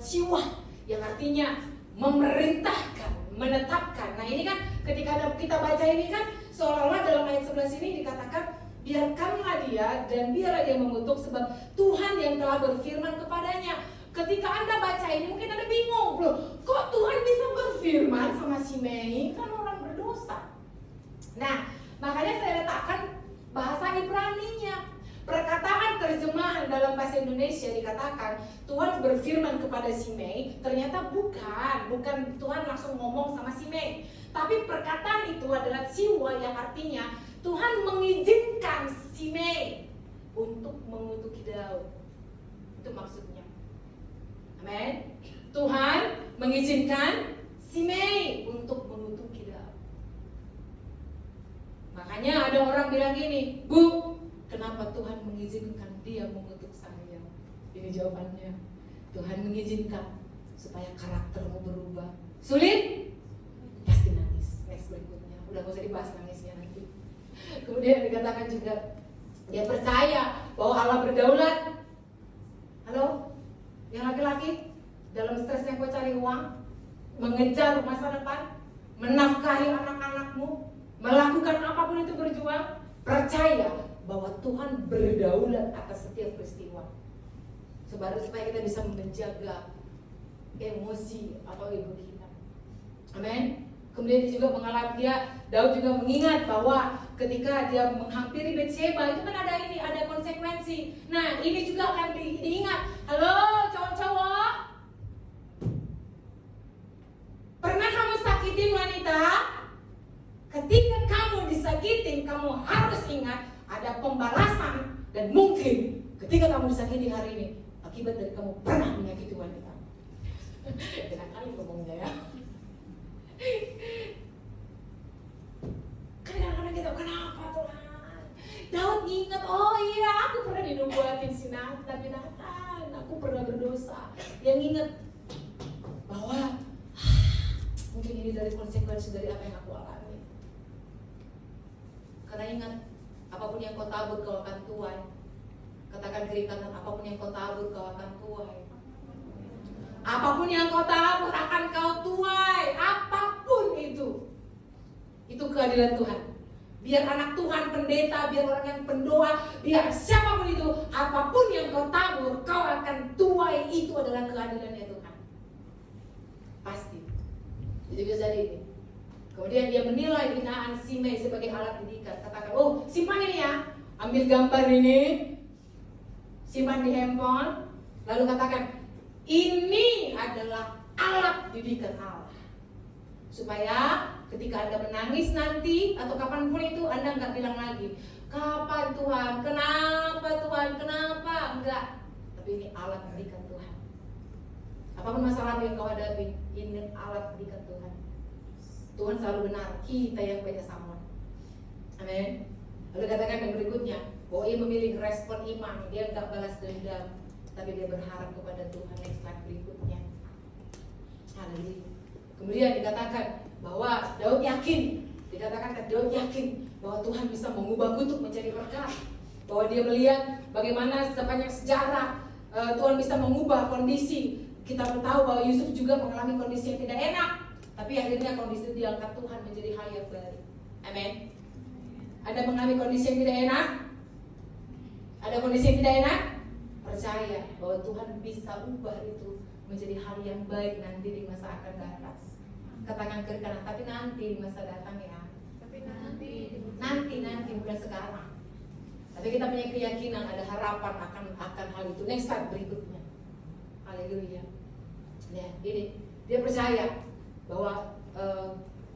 ciwah yang artinya memerintahkan, menetapkan. Nah, ini kan ketika kita baca ini kan seolah-olah dalam ayat 11 ini dikatakan biarkanlah dia dan biarlah dia mengutuk sebab Tuhan yang telah berfirman kepadanya. Ketika Anda baca ini mungkin Anda bingung, loh, kok Tuhan bisa berfirman sama si Mei? Kan orang berdosa. Nah, makanya saya letakkan bahasa Ibraninya. Perkataan terjemahan dalam bahasa Indonesia dikatakan Tuhan berfirman kepada si Mei, ternyata bukan Tuhan langsung ngomong sama si Mei. Tapi perkataan itu adalah siwa yang artinya Tuhan mengizinkan si Mei untuk mengutuki Daud. Itu maksudnya. Amin. Tuhan mengizinkan si Mei untuk mengutuki Daud. Makanya ada orang bilang gini, Bu, kenapa Tuhan mengizinkan dia mengutuk saya? Ini jawabannya. Tuhan mengizinkan supaya karaktermu berubah. Sulit? Pasti nangis. Next berikutnya. Udah gak usah dibahas nangisnya nanti. Kemudian dikatakan juga dia percaya bahwa Allah berdaulat. Halo? Yang laki-laki dalam stresnya kau cari uang, mengejar masa depan, menafkahi anak-anakmu, melakukan apapun itu berjuang, percaya bahwa Tuhan berdaulat atas setiap peristiwa. Supaya kita bisa menjaga emosi atau ego kita. Amin. Kemudian dia juga Daud juga mengingat bahwa ketika dia menghampiri Betsheba itu kan ada konsekuensi. Nah, ini juga akan diingat. Halo cowok-cowok, pernah kamu sakitin wanita? Ketika kamu disakitin, kamu harus ingat ada pembalasan. Dan mungkin ketika kamu disakiti hari ini akibat dari kamu pernah menyakiti wanita. Enak kali ngomongnya ya. Kadang-kadang kita, kenapa Tuhan? Daud ingat, oh iya aku pernah dinubuatin si Nabi Nathan, aku pernah berdosa. Yang ingat bahwa mungkin ini dari konsekuensi dari apa yang aku alami. Karena ingat, apapun yang kau tabur kau akan tuai. Katakan kiri kanan, apapun yang kau tabur kau akan tuai. Apapun yang kau tabur akan kau tuai. Apapun itu keadilan Tuhan. Biar anak Tuhan, pendeta, biar orang yang pendoa, biar siapapun itu, apapun yang kau tabur kau akan tuai. Itu adalah keadilannya Tuhan. Pasti. Jadi bisa ini. Kemudian dia menilai hinaan Simei sebagai alat didikan. Katakan, oh simpan ini ya, ambil gambar ini, simpan di handphone, lalu katakan, ini adalah alat didikan Allah. Supaya ketika Anda menangis nanti atau kapanpun itu, Anda nggak bilang lagi, kapan Tuhan, kenapa Tuhan, kenapa, enggak. Tapi ini alat didikan Tuhan. Apapun masalah yang kau hadapi, ini alat didikan Tuhan. Tuhan selalu benar, kita yang banyak sama. Amin. Lalu katakan yang berikutnya, bahwa ia memilih respon iman. Dia enggak balas dendam, tapi dia berharap kepada Tuhan next time berikutnya. Haleluya. Kemudian dikatakan bahwa Daud yakin bahwa Tuhan bisa mengubah kutuk menjadi berkat. Bahwa dia melihat bagaimana sepanjang sejarah Tuhan bisa mengubah kondisi. Kita tahu bahwa Yusuf juga mengalami kondisi yang tidak enak, tapi akhirnya kondisi itu diangkat Tuhan menjadi hal yang baik. Amin. Anda mengalami kondisi yang tidak enak? Ada kondisi yang tidak enak? Percaya bahwa Tuhan bisa ubah itu menjadi hal yang baik nanti di masa akan datang. Katakan kiri kanan, tapi nanti di masa datang ya. Tapi nanti bukan sekarang. Tapi kita punya keyakinan, ada harapan akan hal itu next time berikutnya. Haleluya. Ya, ini dia percaya bahwa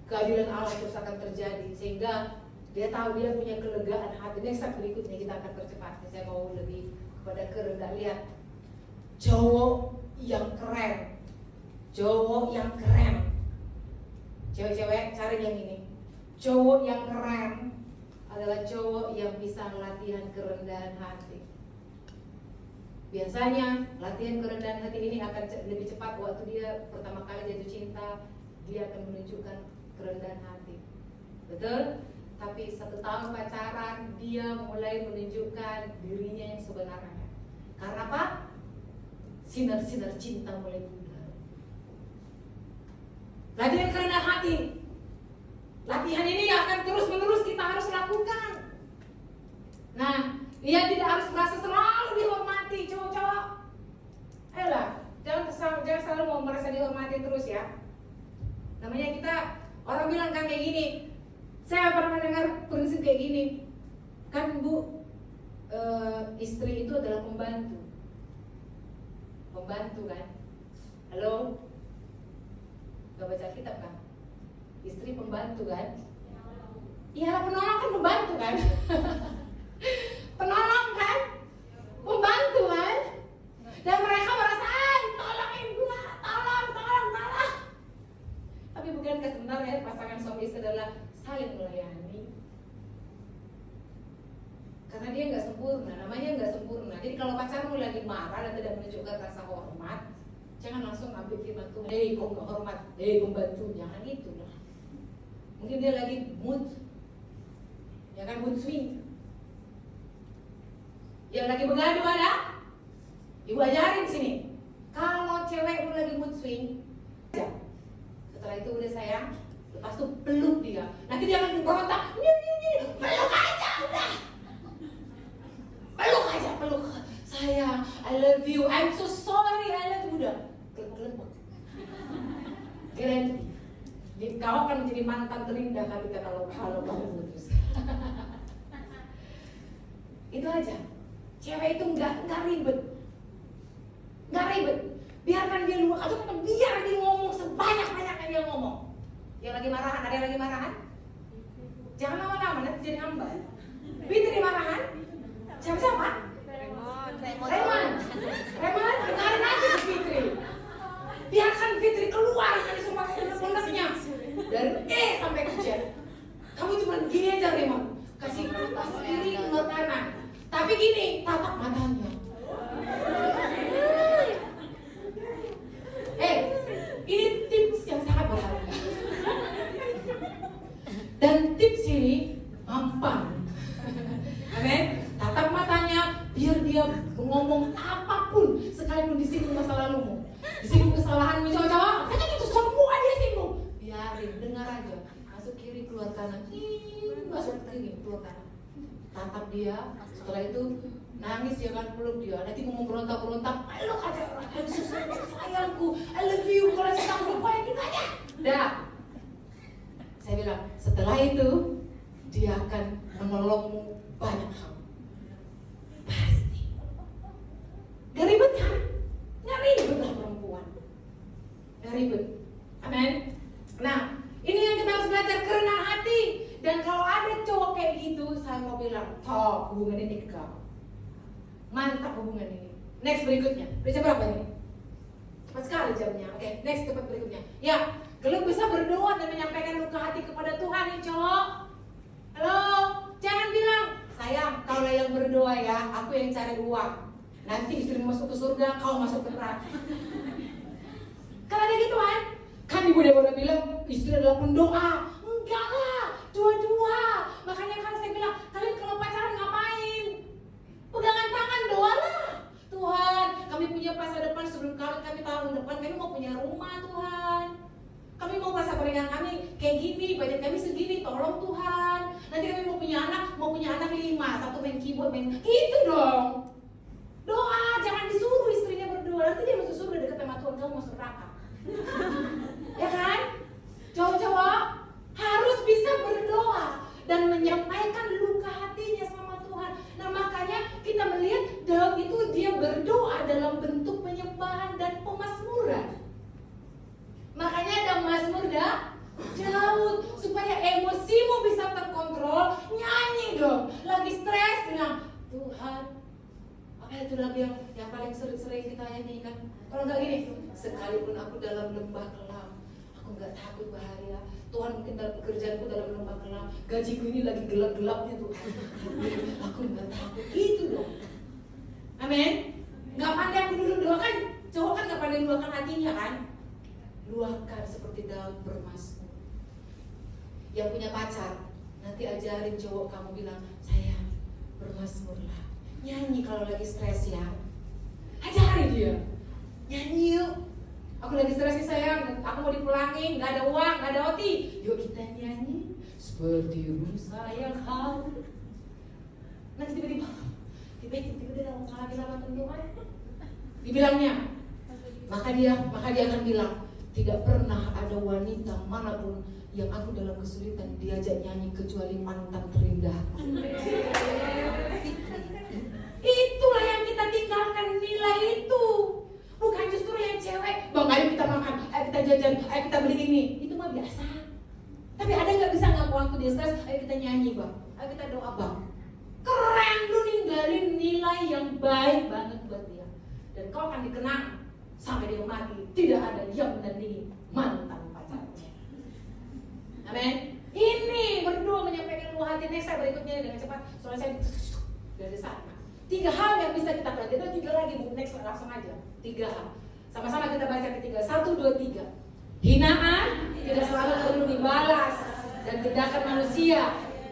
keadilan Allah terus akan terjadi, sehingga dia tahu dia punya kelegaan hati. Next time berikutnya kita akan percepat. Saya mau lebih kepada kerendah. Lihat, cowok yang keren, cewek-cewek cari yang ini. Cowok yang keren adalah cowok yang bisa latihan kerendahan hati. Biasanya latihan kerendahan hati ini akan lebih cepat waktu dia pertama kali jatuh cinta. Dia akan menunjukkan kerendahan hati. Betul? Tapi 1 tahun pacaran, dia mulai menunjukkan dirinya yang sebenarnya. Karena apa? Sinar-sinar cinta mulai pudar. Latihan kerendahan hati. Latihan ini akan terus-menerus kita harus lakukan. Nah, dia tidak harus merasa selalu dihormati, cowok-cowok. Ayolah, jangan selalu mau merasa dihormati terus ya. Namanya kita, orang bilang kan kayak gini. Saya pernah mendengar prinsip kayak gini. Kan Bu, istri itu adalah pembantu. Pembantu kan? Halo? Gak baca kitab kan? Istri pembantu kan? Iya, penolong kan pembantu kan? Penolong kan? Pembantu kan? Dan mereka merasa, tolongin gua, tolong. Tapi bukankah sebenarnya pasangan suami istri adalah saling melayani? Karena dia nggak sempurna, namanya nggak sempurna. Jadi kalau pacarmu lagi marah dan tidak menunjukkan rasa hormat, jangan langsung ambil firman Tuhan, kok nggak hormat, pembantu, jangan itu lah. Mungkin dia lagi mood, ya kan, mood swing. Yang lagi begaduh ada, ibu ajarin sini. Kalau cewekmu lagi mood swing, setelah itu udah sayang, lepas itu peluk dia. Nanti dia akan berontak, peluk aja udah. I love you, I'm so sorry, I love you. Udah kelepek. Kirain kau akan menjadi mantan terindah kali kalau kamu putus. Itu aja. Cewek itu nggak ribet. Biarkan dia luar, atau biar dia ngomong sebanyak-banyaknya dia ngomong. Yang lagi marahan, ada yang lagi marahan? Jangan lama-lama, nanti jadi hamba. Fitri marahan? Siapa? Raymond, dengarin aja ke Fitri. Biarkan Fitri keluar dari semua unek-uneknya. Dari E sampai ke Z. Kamu cuma gini aja Raymond. Kasih kiri, keluar kanan. Tapi gini, tatap matanya. Ini tips yang sangat berharga. Dan tips ini mampan. Amin. Tatap matanya, biar dia ngomong apapun, sekalipun disinggung masa lalumu, disinggung kesalahanmu, cowok-cowok, kan itu semua dia singgung. Biarin, dengar aja. Masuk kiri, keluar kanan. Masuk kiri, keluar kanan. Tatap dia. Setelah itu nangis ya kan, peluk dia. Nanti mau berontak-berontak, peluk aja. Sayangku, I love you. Kalau kita lupa ya kita aja. Dah. Saya bilang, setelah itu dia akan menolongmu banyak hal. Pasti. Gak ribet kan? Gak ribet lah perempuan. Gak ribet. Amin. Nah, ini yang kita harus belajar, kerendahan hati. Dan kalau ada cowok kayak gitu, saya mau bilang, top, hubungan ini kekal. Mantap hubungan ini. Next berikutnya. Udah jam berapa ini? Cepat sekali jamnya. Oke, next cepat berikutnya. Ya, kalau bisa berdoa dan menyampaikan luka hati kepada Tuhan nih cowok. Halo, jangan bilang, sayang, kaulah yang berdoa ya, aku yang cari uang. Nanti istrimu masuk ke surga, kau masuk ke neraka. Kalau ada gitu kan ibu Deborah bilang istri adalah pendoa. Enggak lah, dua-dua. Makanya kan saya bilang, kalian kalau pacaran ngapain? Pegangan tangan, doa lah. Tuhan, kami punya masa depan sebelum kami tahun depan kami mau punya rumah Tuhan. Kami mau masa pernikahan kami kayak gini, budget kami segini, tolong Tuhan. Nanti kami mau punya anak 5, satu main keyboard, gitu dong. Doa, jangan disuruh istrinya berdoa. Nanti dia masuk surga dekat sama Tuhan, kamu masuk neraka. Ya kan? Cowok-cowok harus bisa berdoa dan menyampaikan luka hatinya sama Tuhan. Nah makanya kita melihat Daud itu dia berdoa dalam bentuk penyembahan dan pemazmuran. Makanya ada mazmur Daud, supaya emosimu bisa terkontrol, nyanyi dong. Lagi stres bilang, Tuhan, apa itu lagu yang paling sering kita nyanyikan? Kalau nggak gini, sekalipun aku dalam lembah kelam, aku nggak takut bahaya. Tuhan, mungkin dalam pekerjaanku dalam lembah kelam, gajiku ini lagi gelap-gelapnya Tuhan, aku nggak takut. Itu dong. Amin. Nggak pandai aku dulu doakan, cowok kan nggak pandai doakan hatinya kan? Luahkan seperti Daud bermazmur. Yang punya pacar, nanti ajarin cowok kamu bilang, sayang, bermazmurlah. Nyanyi kalau lagi stres ya. Ajarin dia. Nyanyi yuk. Aku lagi stres nih sayang, aku mau dipulangin, gak ada uang, gak ada OT. Yuk kita nyanyi seperti rusa yang haus. Nanti tiba-tiba dia dalam salah bilang Tuhan. Dibilangnya, maka dia akan bilang, tidak pernah ada wanita manapun yang aku dalam kesulitan diajak nyanyi kecuali mantan terindah. Itulah yang kita tinggalkan, nilai itu. Bukan justru yang cewek, bang ayo kita makan, ayo kita jajan, ayo kita beli ini. Itu mah biasa. Tapi ada nggak bisa ngaku aku dia stres, ayo kita nyanyi bang, ayo kita doa bang. Keren lu ninggalin nilai yang baik banget buat dia. Dan kau akan dikenang sampai dia mati. Tidak ada yang menandingi mantan pacarnya. Amin. Ini berdua menyampaikan luah hati. Next berikutnya dengan cepat. Soalnya saya dari sana. 3 hal yang bisa kita pelajari. 3 lagi bu. Next langsung aja. 3 hal. Sama-sama kita baca ketiga. 1, 2, 3. Hinaan tidak selalu perlu dibalas dan tindakan manusia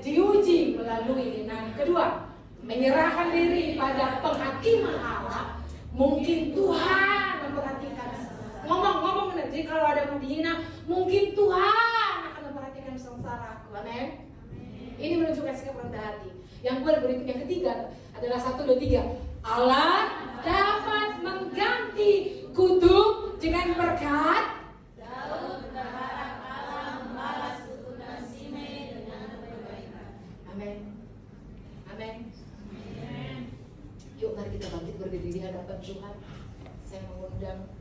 diuji melalui hinaan. Kedua, menyerahkan diri pada penghakiman Allah. Mungkin Tuhan memperhatikan. Ngomong benar. Jadi kalau ada yang dihina, mungkin Tuhan akan memperhatikan sengsara aku. Amin. Ini menunjukkan sikap rendah hati. Yang berikut yang ketiga adalah 1, 2, 3. Allah dapat mengganti kutuk dengan berkat. Daud berharap Allah membalas kutukan Simei dengan kebaikan. Amin. Amin. Yuk mari kita bangkit berdiri di hadapan Tuhan. Saya mengundang